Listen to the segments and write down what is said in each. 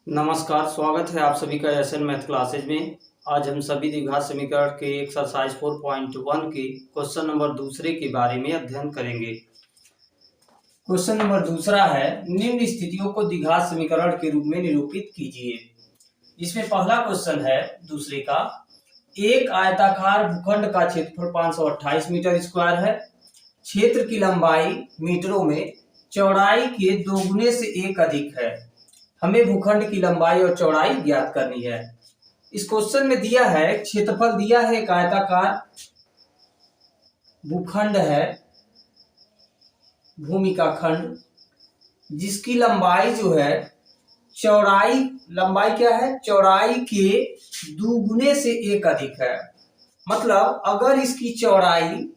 नमस्कार, स्वागत है आप सभी का एसएन मैथ क्लासेज में। आज हम सभी द्विघात समीकरण के एक्सरसाइज 4.1 के क्वेश्चन नंबर दूसरे के बारे में अध्ययन करेंगे। क्वेश्चन नंबर दूसरा है, निम्न स्थितियों को द्विघात समीकरण के रूप में निरूपित कीजिए। इसमें पहला क्वेश्चन है दूसरे का, एक आयताकार भूखंड का क्षेत्रफल 528 मीटर स्क्वायर है। क्षेत्र की लंबाई मीटरों में, चौड़ाई के दोगुने से एक अधिक है। हमें भूखंड की लंबाई और चौड़ाई ज्ञात करनी है। इस क्वेश्चन में दिया है, क्षेत्रफल दिया है, एक आयताकार भूखंड है, भूमि का खंड, जिसकी लंबाई जो है चौड़ाई, लंबाई क्या है, चौड़ाई के दुगुने से एक अधिक है। मतलब अगर इसकी चौड़ाई,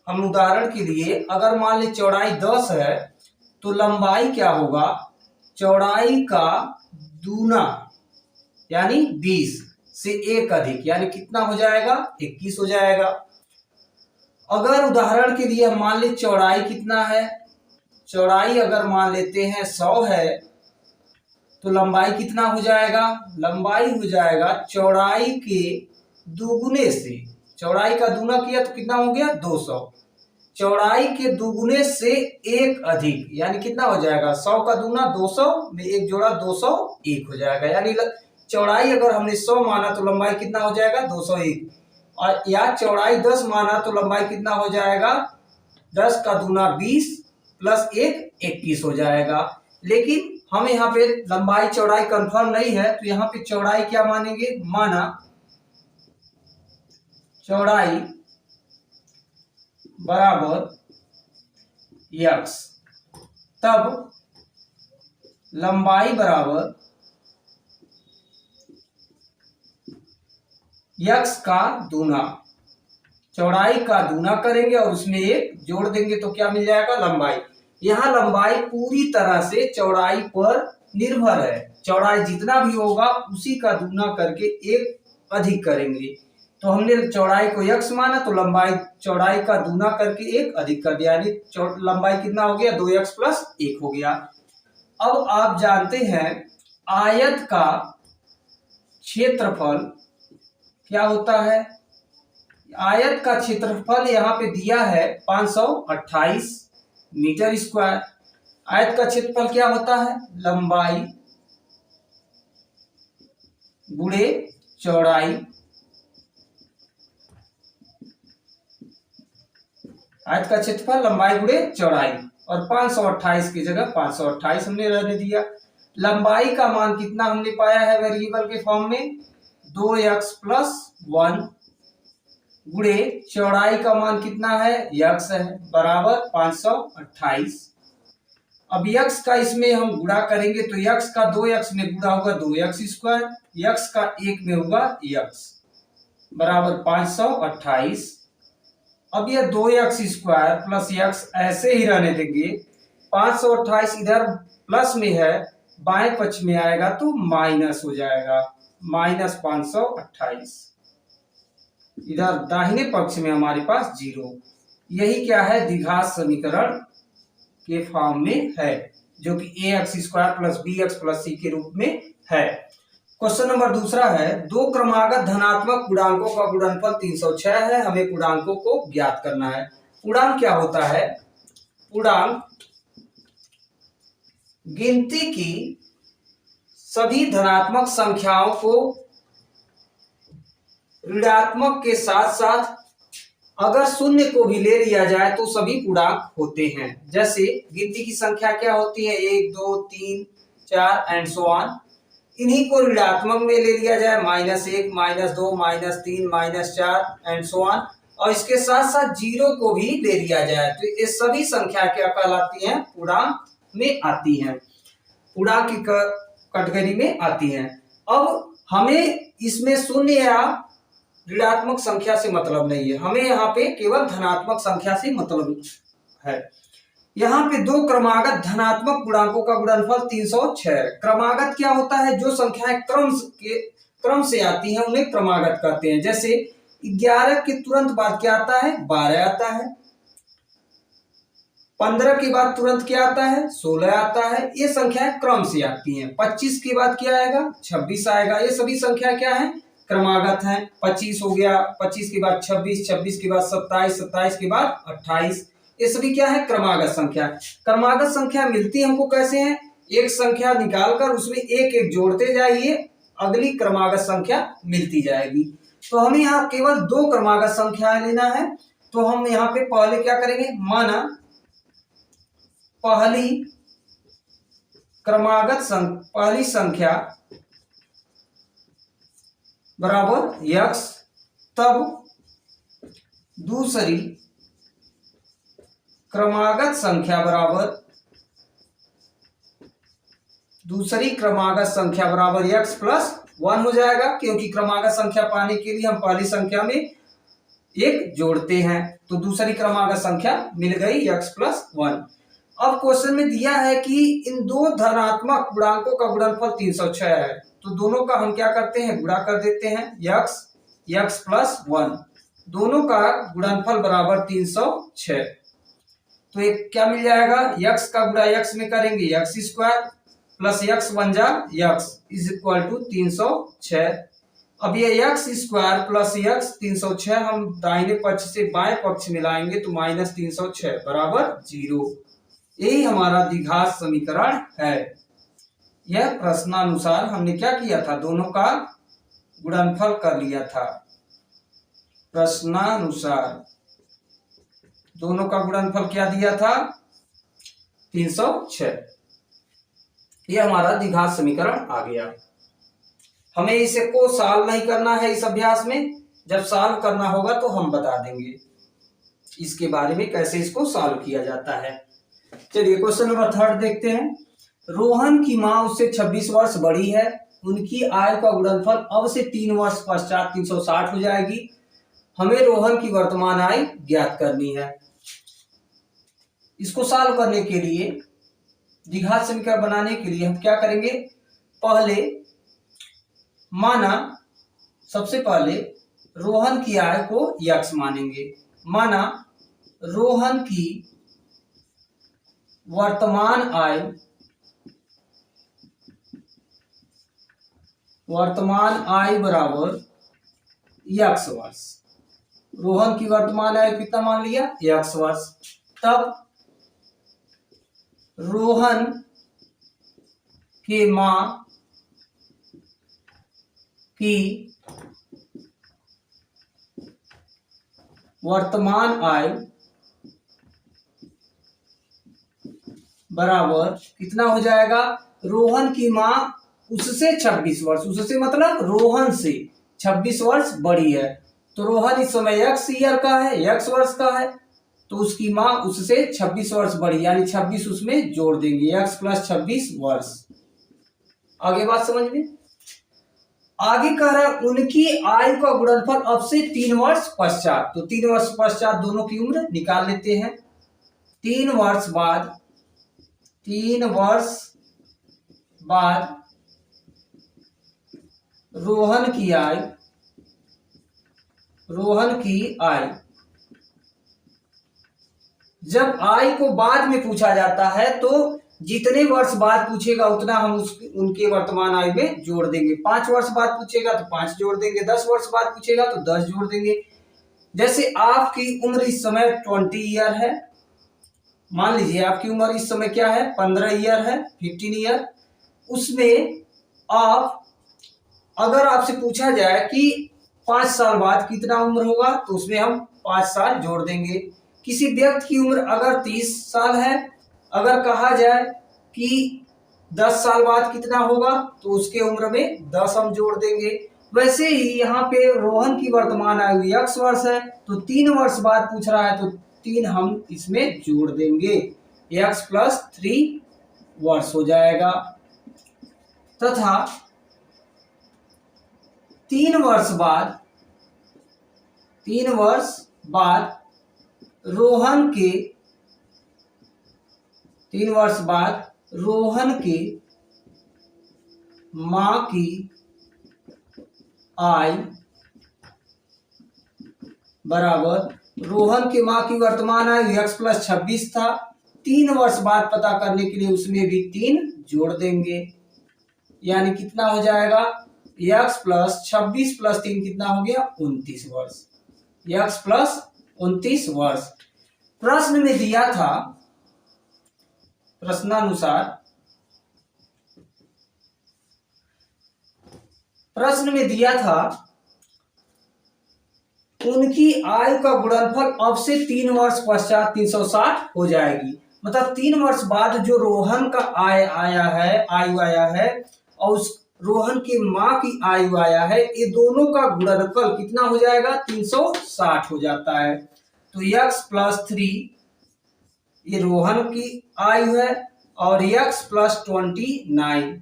हम उदाहरण के लिए अगर मान ले चौड़ाई 10 है तो लंबाई क्या होगा, चौड़ाई का दूना यानी 20 से एक अधिक, यानी कितना हो जाएगा, 21 हो जाएगा। अगर उदाहरण के लिए मान ले चौड़ाई कितना है, चौड़ाई अगर मान लेते हैं 100 है तो लंबाई कितना हो जाएगा, लंबाई हो जाएगा चौड़ाई के दुगुने से, चौड़ाई का दूना किया तो कितना हो गया 200, चौड़ाई के दुगुने से एक अधिक, यानी कितना हो जाएगा, 100 का दूना 200 में एक जोड़ा 201 हो जाएगा। यानी चौड़ाई अगर हमने 100 माना तो लंबाई कितना हो जाएगा 201, और या चौड़ाई 10 माना तो लंबाई कितना हो जाएगा, 10 का दूना 20 प्लस 1 21 हो जाएगा। लेकिन हम यहाँ पे लंबाई चौड़ाई कंफर्म नहीं है तो यहाँ पे चौड़ाई क्या मानेंगे, माना चौड़ाई बराबर यक्स, तब लंबाई बराबर यक्स का दूना, चौड़ाई का दूना करेंगे और उसमें एक जोड़ देंगे तो क्या मिल जाएगा, लंबाई। यहाँ लंबाई पूरी तरह से चौड़ाई पर निर्भर है, चौड़ाई जितना भी होगा उसी का दूना करके एक अधिक करेंगे। तो हमने चौड़ाई को यक्स माना तो लंबाई चौड़ाई का दूना करके एक अधिक कर दिया, यानी लंबाई कितना हो गया, 2x प्लस 1 हो गया। अब आप जानते हैं आयत का क्षेत्रफल क्या होता है, आयत का क्षेत्रफल यहाँ पे दिया है 528 मीटर स्क्वायर। आयत का क्षेत्रफल क्या होता है, लंबाई गुणे चौड़ाई, आयत का क्षेत्रफल लंबाई गुणे चौड़ाई, और 528 की जगह 528 हमने रहने दिया। लंबाई का मान कितना हमने पाया है वेरिएबल के फॉर्म में, 2x प्लस 1 गुणे चौड़ाई का मान कितना है, यक्स है, बराबर 528। अब यक्स का इसमें हम गुणा करेंगे तो यक्स का 2x में गुणा होगा 2x स्क्वायर, यक्स का 1 में होगा यक्स, बराबर 528। अब ये 2x स्क्वायर प्लस यक्स ऐसे ही रहने देंगे, 528 इधर प्लस में है, बाएं पक्ष में आएगा तो माइनस हो जाएगा, माइनस 528, इधर दाहिने पक्ष में हमारे पास 0। यही क्या है, द्विघात समीकरण के फॉर्म में है, जो कि ax square plus bx plus c के रूप में है। क्वेश्चन नंबर दूसरा है, दो क्रमागत धनात्मक पूर्णांकों का गुणनफल 306 है, हमें पूर्णांकों को ज्ञात करना है। पूर्णांक क्या होता है, पूर्णांक गिनती की सभी धनात्मक संख्याओं को ऋणात्मक के साथ साथ अगर शून्य को भी ले लिया जाए तो सभी पूर्णांक होते हैं। जैसे गिनती की संख्या क्या होती है, 1 2 3 4 एंड सो ऑन, इन्हीं को ऋणात्मक में ले लिया जाए, -1 -2 -3 -4 एंड सो ऑन, और इसके साथ साथ 0 को भी ले लिया जाए तो ये सभी संख्या क्या कहलाती हैं, पूर्णांक में आती हैं, पूर्णांक की कैटेगरी में आती हैं। अब हमें इसमें शून्य या ऋणात्मक संख्या से मतलब नहीं है, हमें यहाँ पे केवल धनात्मक संख्या से मतलब है। यहाँ पे दो क्रमागत धनात्मक पूर्णांकों का गुणनफल 306। क्रमागत क्या होता है, जो संख्याएं क्रम से आती हैं उन्हें क्रमागत कहते हैं। जैसे 11 के तुरंत बाद क्या आता है, 12 आता है, 15 के बाद तुरंत क्या आता है? 16 आता है। ये संख्याएं क्रम से आती हैं। 25 के बाद क्या आएगा? 26 आएगा। ये सभी संख्या क्या है? क्रमागत है। 25 हो गया, 25 के बाद 26, 26 के बाद 27, 27 के बाद 28। ये सभी क्या है? क्रमागत संख्या। क्रमागत संख्या मिलती हमको कैसे है? एक संख्या निकालकर उसमें एक एक जोड़ते जाइए, अगली क्रमागत संख्या मिलती जाएगी। तो हमें यहाँ केवल 2 क्रमागत संख्याएं लेना है। तो हम यहाँ पे पहले क्या करेंगे? माना पहली संख्या बराबर x, तब दूसरी क्रमागत संख्या बराबर x प्लस 1 हो जाएगा, क्योंकि क्रमागत संख्या पाने के लिए हम पहली संख्या में एक जोड़ते हैं। तो दूसरी क्रमागत संख्या मिल गई x प्लस 1। अब क्वेश्चन में दिया है कि इन दो धनात्मक गुणांकों का गुणनफल 306 है, तो दोनों का हम क्या करते हैं? गुणा कर देते हैं। x प्लस 1, दोनों का गुणनफल बराबर 306। तो एक क्या मिल जाएगा? x का गुणा x में करेंगे x स्क्वायर प्लस x बन जा x इज इक्वल टू 306। अब ये x स्क्वायर प्लस x 306 हम दाहिने पक्ष से बाएं पक्ष मिलाएंगे तो माइनस 306 बराबर 0। यही हमारा द्विघात समीकरण है। यह प्रश्नानुसार हमने क्या किया था? दोनों का गुणनफल कर लिया था। प्रश्नानुसार दोनों का गुणनफल क्या दिया था? 306। यह हमारा द्विघात समीकरण आ गया। हमें इसे को सॉल्व नहीं करना है इस अभ्यास में। जब सॉल्व करना होगा तो हम बता देंगे इसके बारे में, कैसे इसको सॉल्व किया जाता है। चलिए क्वेश्चन नंबर 3 देखते हैं। रोहन की मां उससे 26 वर्ष बड़ी है। उनकी आय का गुणनफल अब से 3 वर्ष पश्चात 360 हो जाएगी। हमें रोहन की वर्तमान आय ज्ञात करनी है। इसको सॉल्व करने के लिए, द्विघात समीकरण बनाने के लिए हम क्या करेंगे? पहले माना, सबसे पहले रोहन की आय को x मानेंगे। माना रोहन की वर्तमान आय बराबर x वर्ष। रोहन की वर्तमान आय कितना मान लिया? x वर्ष। तब रोहन के मां की वर्तमान आय बराबर कितना हो जाएगा? रोहन की मां उससे 26 वर्ष, उससे मतलब रोहन से 26 वर्ष बड़ी है। तो रोहन इस समय x ईयर का है, x वर्ष का है, तो उसकी मां उससे 26 वर्ष बड़ी, यानी 26 उसमें जोड़ देंगे, x प्लस 26 वर्ष। आगे बात समझ में। आगे कह रहा है उनकी आयु का गुणनफल अब से 3 वर्ष पश्चात। तो 3 वर्ष पश्चात दोनों की उम्र निकाल लेते हैं। 3 वर्ष बाद रोहन की आय, जब आय को बाद में पूछा जाता है तो जितने वर्ष बाद पूछेगा उतना हम उनके वर्तमान आय में जोड़ देंगे। 5 वर्ष बाद पूछेगा तो 5 जोड़ देंगे, 10 वर्ष बाद पूछेगा तो 10 जोड़ देंगे। जैसे आपकी उम्र इस समय 20 ईयर है, मान लीजिए आपकी उम्र इस समय क्या है? 15 ईयर है, 15 ईयर। उसमें आप, अगर आपसे पूछा जाए कि 5 साल बाद कितना उम्र होगा, तो उसमें हम 5 साल जोड़ देंगे। किसी व्यक्ति की उम्र अगर 30 साल है, अगर कहा जाए कि 10 साल बाद कितना होगा, तो उसके उम्र में 10 हम जोड़ देंगे। वैसे ही यहाँ पे रोहन की वर्तमान आयु x वर्ष है, तो 3 वर्ष बाद पूछ रहा है तो 3 हम इसमें जोड़ देंगे, x प्लस 3 वर्ष हो जाएगा। तथा 3 वर्ष बाद रोहन के मां की आय बराबर, रोहन के मां की वर्तमान आयु x प्लस 26 था, 3 वर्ष बाद पता करने के लिए उसमें भी 3 जोड़ देंगे, यानी कितना हो जाएगा x प्लस 26 प्लस 3 कितना हो गया 29 वर्ष। x प्लस 29 वर्ष। प्रश्न में दिया था, प्रश्नानुसार प्रश्न में दिया था उनकी आयु का गुणनफल अब से 3 वर्ष पश्चात 360 हो जाएगी। मतलब 3 वर्ष बाद जो रोहन का आयु आया है और उस रोहन की माँ की आयु आया है, ये दोनों का गुणनफल कितना हो जाएगा 360 हो जाता है। तो x प्लस 3 ये रोहन की आयु है और x प्लस 29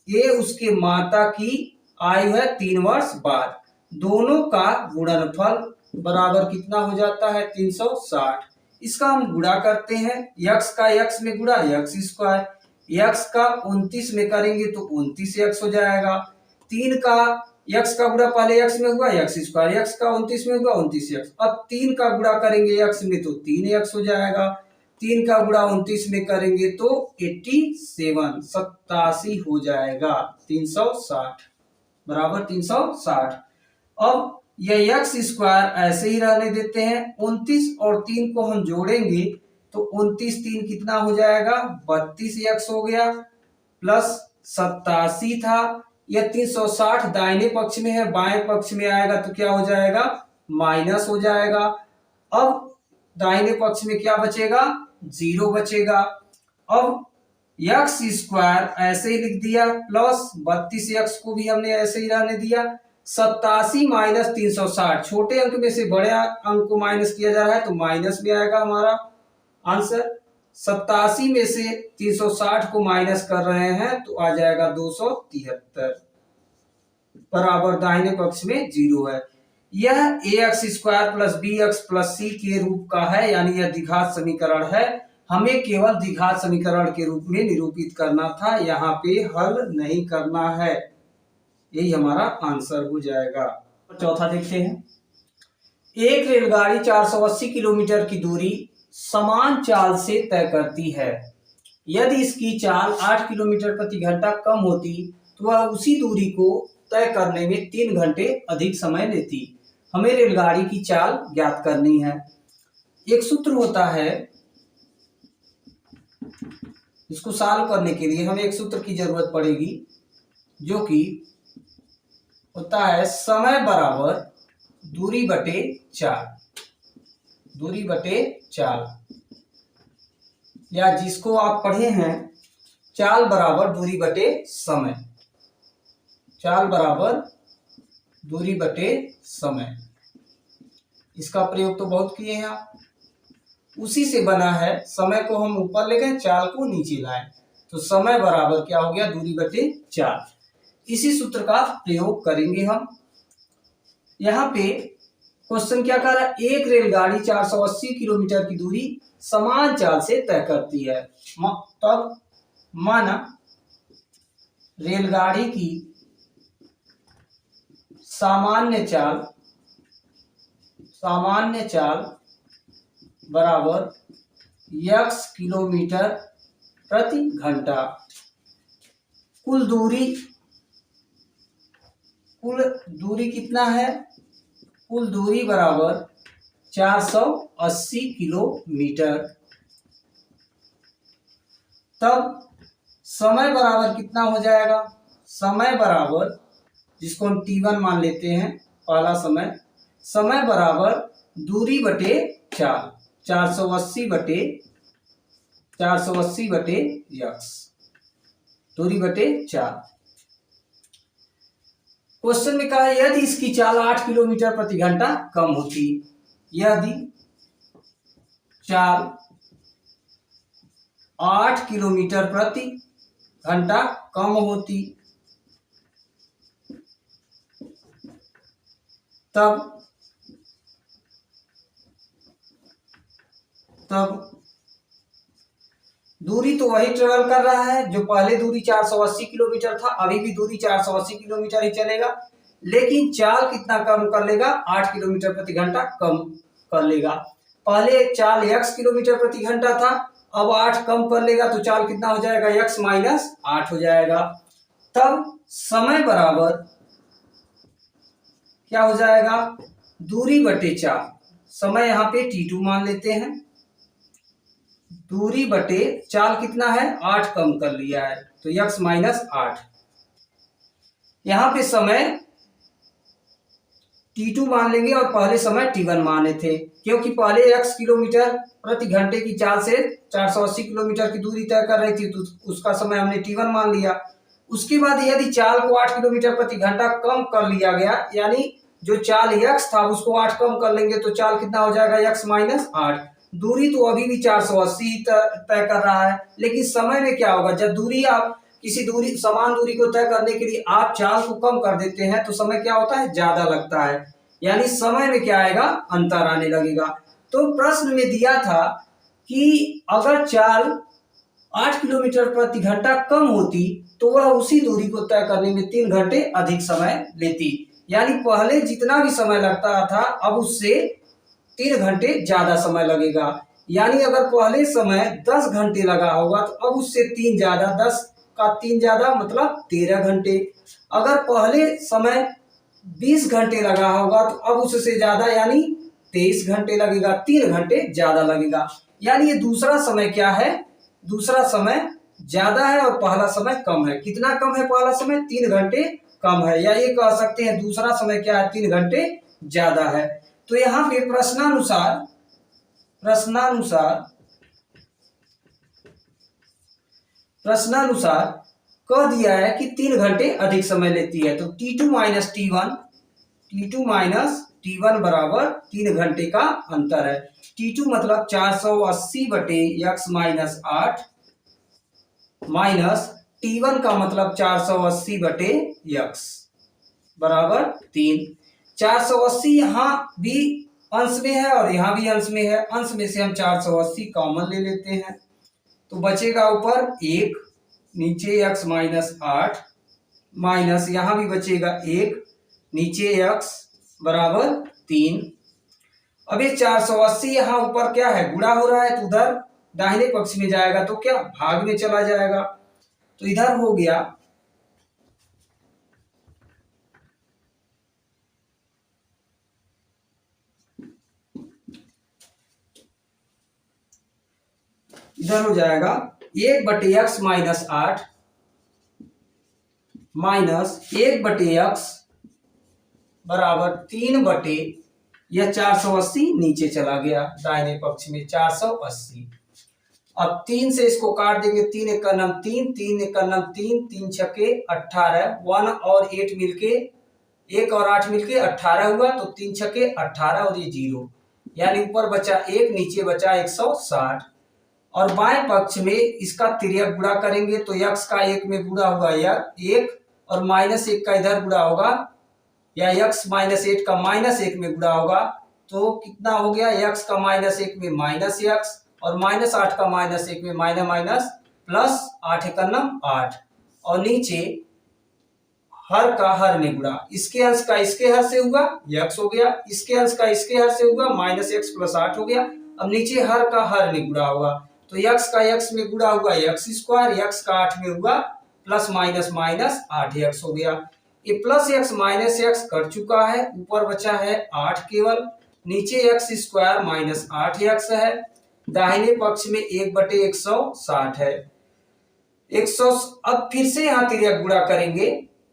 ये उसके माता की आयु है 3 वर्ष बाद। दोनों का गुणनफल बराबर कितना हो जाता है 360। इसका हम गुणा करते हैं, x का x में गुणा x स्क्वायर, x का 29 में करेंगे तो 29x हो जाएगा। 3 का x का गुणा पहले x में हुआ x स्क्वायर, x का 29 में हुआ 29x। अब 3 का गुणा करेंगे x में तो 3x हो जाएगा। 3 का गुणा 29 में करेंगे तो 87 हो जाएगा। 360 बराबर 360। अब यह x स्क्वायर ऐसे ही रहने देते हैं। 29 और 3 को हम जोड़ेंगे तो 29 3 कितना हो जाएगा 32x हो गया, प्लस 87 था। यह 360 दाहिने पक्ष में है, बाएं पक्ष में आएगा तो क्या हो जाएगा माइनस हो जाएगा। अब दाहिने पक्ष में क्या बचेगा 0 बचेगा। अब x स्क्वायर ऐसे ही लिख दिया, प्लस 32x को भी हमने ऐसे ही रहने दिया। 87 माइनस 360, छोटे अंक में से बड़े अंक को माइनस किया जा रहा है तो माइनस में आएगा हमारा आंसर। 87 में से 360 को माइनस कर रहे हैं तो आ जाएगा 273 बराबर दाहिने पक्ष में 0 है। यह ax square plus bx plus c के रूप का है, यानी यह द्विघात समीकरण है। हमें केवल द्विघात समीकरण के रूप में निरूपित करना था, यहाँ पे हल नहीं करना है। यही हमारा आंसर हो जाएगा। चौथा देखते हैं। एक रेलगाड़ी 480 किलोमीटर की दूरी समान चाल से तय करती है। यदि इसकी चाल 8 किलोमीटर प्रति घंटा कम होती तो वह उसी दूरी को तय करने में 3 घंटे अधिक समय लेती। हमें रेलगाड़ी की चाल ज्ञात करनी है। एक सूत्र होता है, इसको सॉल्व करने के लिए हमें एक सूत्र की जरूरत पड़ेगी, जो कि होता है समय बराबर दूरी बटे चाल। दूरी बटे चाल, या जिसको आप पढ़े हैं चाल बराबर दूरी बटे समय। चाल बराबर दूरी बटे समय, इसका प्रयोग तो बहुत किए हैं आप। उसी से बना है, समय को हम ऊपर ले गए, चाल को नीचे लाए, तो समय बराबर क्या हो गया दूरी बटे चाल। इसी सूत्र का प्रयोग करेंगे हम। यहाँ पे क्वेश्चन क्या कर रहा है, एक रेलगाड़ी 480 किलोमीटर की दूरी समान चाल से तय करती है। तब माना रेलगाड़ी की सामान्य चाल बराबर x किलोमीटर प्रति घंटा। कुल दूरी कितना है, कुल दूरी बराबर 480 किलोमीटर। तब समय बराबर कितना हो जाएगा, समय बराबर, जिसको हम t1 मान लेते हैं पहला समय बराबर दूरी बटे चाल, 480 बटे x, दूरी बटे चाल। क्वेश्चन में कहा है यदि इसकी चाल 8 किलोमीटर प्रति घंटा कम होती। यदि चाल 8 किलोमीटर प्रति घंटा कम होती तब दूरी तो वही ट्रेवल कर रहा है जो पहले दूरी 480 किलोमीटर था, अभी भी दूरी 480 किलोमीटर ही चलेगा, लेकिन चाल कितना कम कर लेगा, 8 किलोमीटर प्रति घंटा कम कर लेगा। पहले चाल x किलोमीटर प्रति घंटा था, अब 8 कम कर लेगा तो चाल कितना हो जाएगा, x माइनस 8 हो जाएगा। तब समय बराबर क्या हो जाएगा, दूरी बटे चाल। समय यहाँ पे t2 मान लेते हैं, दूरी बटे चाल कितना है, 8 कम कर लिया है तो x माइनस 8। यहाँ पे समय t2 मान लेंगे और पहले समय t1 माने थे, क्योंकि पहले x किलोमीटर प्रति घंटे की चाल से 480 किलोमीटर की दूरी तय कर रही थी तो उसका समय हमने t1 मान लिया। उसके बाद यदि चाल को 8 किलोमीटर प्रति घंटा कम कर लिया गया, यानी जो चाल x था उसको 8 कम कर लेंगे तो चाल कितना हो जाएगा, x माइनस 8। दूरी तो अभी भी 480 तय कर रहा है, लेकिन समय में क्या होगा, जब दूरी आप किसी दूरी समान दूरी को तय करने के लिए आप चाल को कम कर देते हैं तो समय क्या होता है, ज्यादा लगता है, यानी समय में क्या आएगा, अंतर आने लगेगा। तो प्रश्न में दिया था कि अगर चाल 8 किलोमीटर प्रति घंटा कम होती तो वह उसी दूरी को तय करने में 3 घंटे अधिक समय लेती, यानी पहले जितना भी समय लगता था अब उससे 3 घंटे ज्यादा समय लगेगा। यानी अगर पहले समय 10 घंटे लगा होगा तो अब उससे 3 ज्यादा, 10 का 3 ज्यादा मतलब 13 घंटे। अगर पहले समय 20 घंटे लगा होगा तो अब उससे ज्यादा यानी 23 घंटे लगेगा, 3 घंटे ज्यादा लगेगा। यानी ये दूसरा समय क्या है, दूसरा समय ज्यादा है और पहला समय कम है। कितना कम है पहला समय, 3 घंटे कम है, या ये कह सकते हैं दूसरा समय क्या है, 3 घंटे ज्यादा है। तो यहाँ पे प्रश्नानुसार कह दिया है कि 3 घंटे अधिक समय लेती है, तो T2 माइनस T1 बराबर 3 घंटे का अंतर है। T2 मतलब 480 बटे x माइनस 8 माइनस T1 का मतलब 480 बटे x बराबर 3। 480 यहाँ भी अंश में है और यहाँ भी अंश में है, अंश में से हम 480 कॉमन ले लेते हैं तो बचेगा ऊपर 1, नीचे x माइनस 8 माइनस यहाँ भी बचेगा 1, नीचे x बराबर 3। अब ये 480 यहाँ ऊपर क्या है, गुणा हो रहा है तो उधर दाहिने पक्ष में जाएगा तो क्या भाग में चला जाएगा, तो इधर हो गया इधर हो जाएगा 1 बटे x माइनस 8 माइनस 1 बटे x बराबर 3 बटे यह 480 नीचे चला गया दाहिने पक्ष में 480। अब 3 से इसको काट देंगे, 3 एक का नाम 3, 3 एक का नाम 3, 3 छक्के 18, 1 और 8 मिलके 1 और 8 मिलके 18 हुआ, तो 3 छक्के 18 और ये 0, यानी ऊपर बचा 1, नीचे बचा 160। और बाएं पक्ष में इसका तिर्यक गुणा करेंगे तो x का 1 में गुणा होगा या 1 और माइनस 1 का इधर गुणा होगा, या x माइनस 8 का माइनस 1 में गुणा होगा तो कितना हो गया, x का माइनस 1 में माइनस x और माइनस 8 का माइनस 1 में माइनस माइनस प्लस 8 एक 8 और नीचे हर का हर में गुणा, इसके अंश का इसके हर से हुआ x हो गया, इसके अंश का इसके हर से हुआ माइनस x प्लस 8 हो गया। अब नीचे हर का हर में गुणा होगा तो x का x में गुणा हुआ x स्क्वायर, x का 8 में हुआ प्लस माइनस माइनस 8x हो गया। ये plus x minus x cut चुका है, ऊपर बचा है 8 केवल, नीचे x स्क्वायर माइनस 8x है, दाहिने पक्ष में 1 बटे 160 है। 100 अब फिर से यहाँ तिर्यक गुणा करेंगे,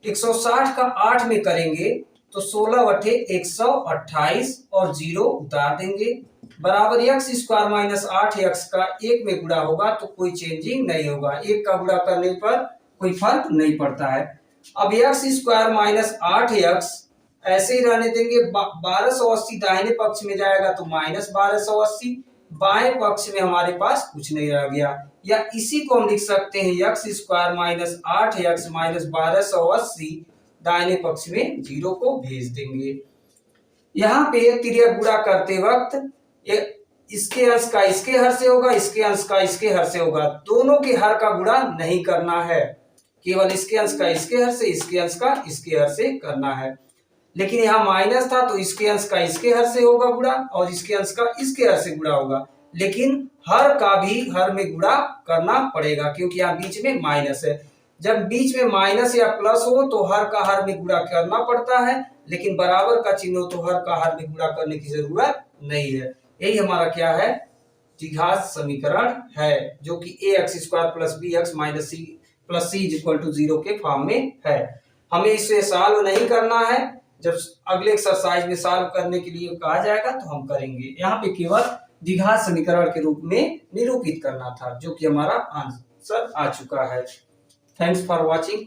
160 का 8 में करेंगे तो 16 बटे 128 और 0 उतार देंगे बराबर x स्क्वायर माइनस 8x का 1 में गुणा होगा तो कोई चेंजिंग नहीं होगा, 1 का गुणा करने पर कोई फर्क नहीं पड़ता है। अब x स्क्वायर माइनस 8x ऐसे ही रहने देंगे, 1280 दाहिने पक्ष में जाएगा तो माइनस 1280, बाएं पक्ष में हमारे पास कुछ नहीं रह गया, या इसी को हम लिख सकते हैं x square minus 8x minus 1280, दाहिने पक्ष में 0 को भेज देंगे। यहाँ पे तिर्यक गुणा करते वक्त इसके अंश का इसके हर से होगा, इसके अंश का इसके हर से होगा, दोनों के हर का गुणा नहीं करना है, केवल इसके अंश का इसके हर से, इसके अंश का इसके हर से करना है। लेकिन यहाँ माइनस था तो इसके अंश का इसके हर से होगा गुणा और इसके अंश का इसके हर से गुणा होगा, लेकिन हर का भी हर में गुणा करना पड़ेगा, क्योंकि यहाँ बीच में माइनस है। जब बीच में माइनस या प्लस हो तो हर का हर में गुणा करना पड़ता है, लेकिन बराबर का चिन्ह हो तो हर का हर में गुणा करने की जरूरत नहीं है। यही हमारा क्या है, द्विघात समीकरण है, जो कि ax² + bx - c + c = 0 के फॉर्म में है। हमें इसे सॉल्व नहीं करना है, जब अगले एक्सरसाइज में सॉल्व करने के लिए कहा जाएगा तो हम करेंगे। यहाँ पे केवल द्विघात समीकरण के रूप में निरूपित करना था, जो कि हमारा आंसर आ चुका है। Thanks for watching.